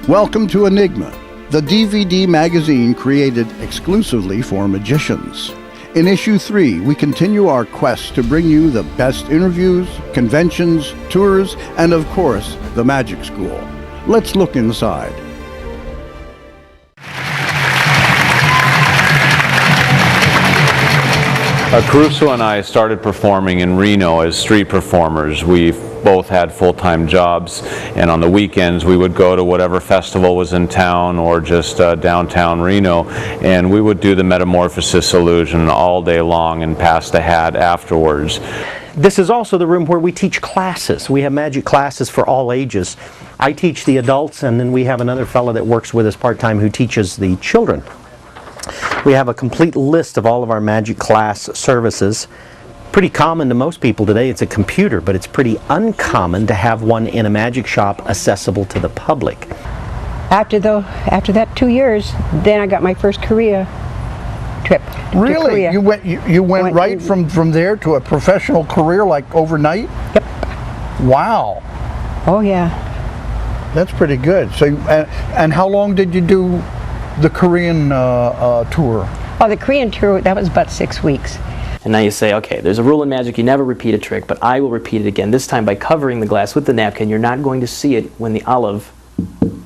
Welcome to Enigma, the DVD magazine created exclusively for magicians. In issue 3, we continue our quest to bring you the best interviews, conventions, tours, and of course, the magic school. Let's look inside. Caruso and I started performing in Reno as street performers. We both had full-time jobs, and on the weekends we would go to whatever festival was in town or just downtown Reno, and we would do the Metamorphosis illusion all day long and pass the hat afterwards. This is also the room where we teach classes. We have magic classes for all ages. I teach the adults, and then we have another fellow that works with us part-time who teaches the children. We have a complete list of all of our magic class services. Pretty common to most people today, it's a computer, but it's pretty uncommon to have one in a magic shop accessible to the public. After that 2 years, then I got my first Korea trip. Really? You went right from there to a professional career like overnight? Yep. Wow. Oh yeah. That's pretty good. So, and how long did you do the Korean tour? Oh, the Korean tour, that was about 6 weeks. And now you say, okay, there's a rule in magic, you never repeat a trick, but I will repeat it again, this time by covering the glass with the napkin. You're not going to see it when the olive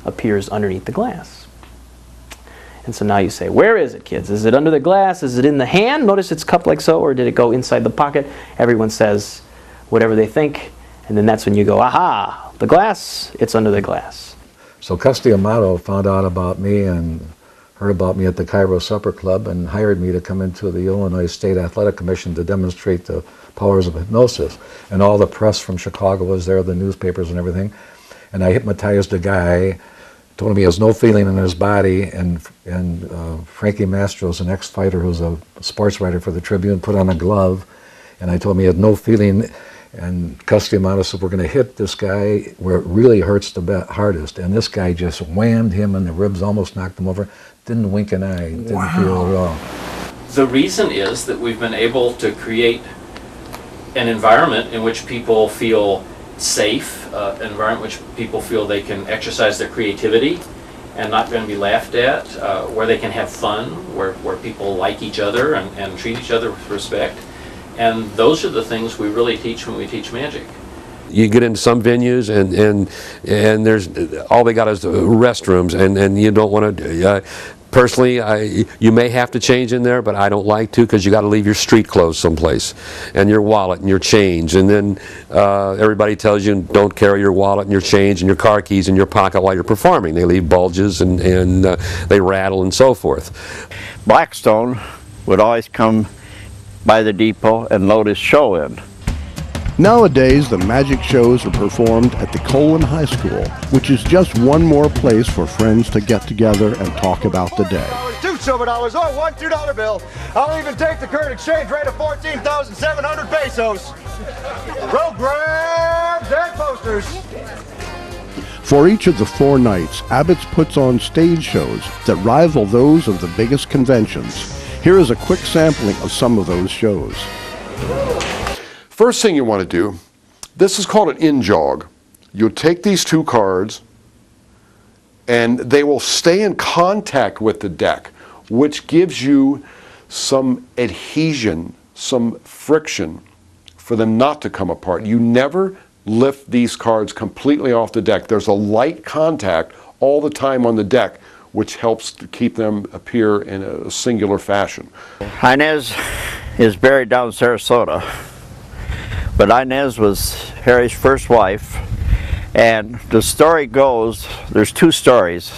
appears underneath the glass. And so now you say, where is it, kids? Is it under the glass? Is it in the hand? Notice it's cupped like so, or did it go inside the pocket? Everyone says whatever they think, and then that's when you go, aha, the glass, it's under the glass. So Custy Amato found out about me and heard about me at the Cairo Supper Club and hired me to come into the Illinois State Athletic Commission to demonstrate the powers of hypnosis. And all the press from Chicago was there, the newspapers and everything. And I hypnotized a guy, told him he has no feeling in his body, and Frankie Mastro's an ex-fighter who's a sports writer for the Tribune, put on a glove, and I told him he had no feeling. And Custy Amato said, we're going to hit this guy where it really hurts the hardest. And this guy just whammed him in the ribs, almost knocked him over. Didn't wink an eye, didn't feel at all. The reason is that we've been able to create an environment in which people feel safe, an environment in which people feel they can exercise their creativity and not going to be laughed at, where they can have fun, where people like each other and treat each other with respect. And those are the things we really teach when we teach magic. You get into some venues and there's all they got is restrooms, and you don't want to. Personally, you may have to change in there, but I don't like to, because you got to leave your street clothes someplace, and your wallet and your change, and then everybody tells you don't carry your wallet and your change and your car keys in your pocket while you're performing. They leave bulges and they rattle and so forth. Blackstone would always come by the depot and load his show in. Nowadays, the magic shows are performed at the Colon High School, which is just one more place for friends to get together and talk about the day. $2 silver dollars, or one $2 bill. I'll even take the current exchange rate of 14,700 pesos. Programs and posters. For each of the 4 nights, Abbott's puts on stage shows that rival those of the biggest conventions. Here is a quick sampling of some of those shows. First thing you want to do, this is called an in-jog. You'll take these 2 cards and they will stay in contact with the deck, which gives you some adhesion, some friction for them not to come apart. You never lift these cards completely off the deck. There's a light contact all the time on the deck, which helps to keep them appear in a singular fashion. Inez is buried down in Sarasota, but Inez was Harry's first wife, and the story goes, there's 2 stories.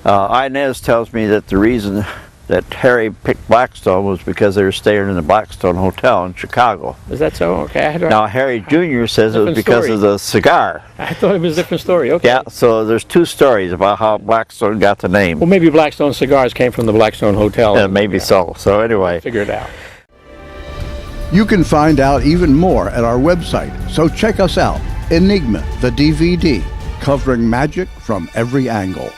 Inez tells me that the reason that Harry picked Blackstone was because they were staying in the Blackstone Hotel in Chicago. Is that so? Okay. Now Harry Jr. says it was because of the cigar. I thought it was a different story. Okay. Yeah, so there's 2 stories about how Blackstone got the name. Well, maybe Blackstone cigars came from the Blackstone Hotel. Yeah, maybe so. So anyway. Figure it out. You can find out even more at our website, so check us out. Enigma, the DVD, covering magic from every angle.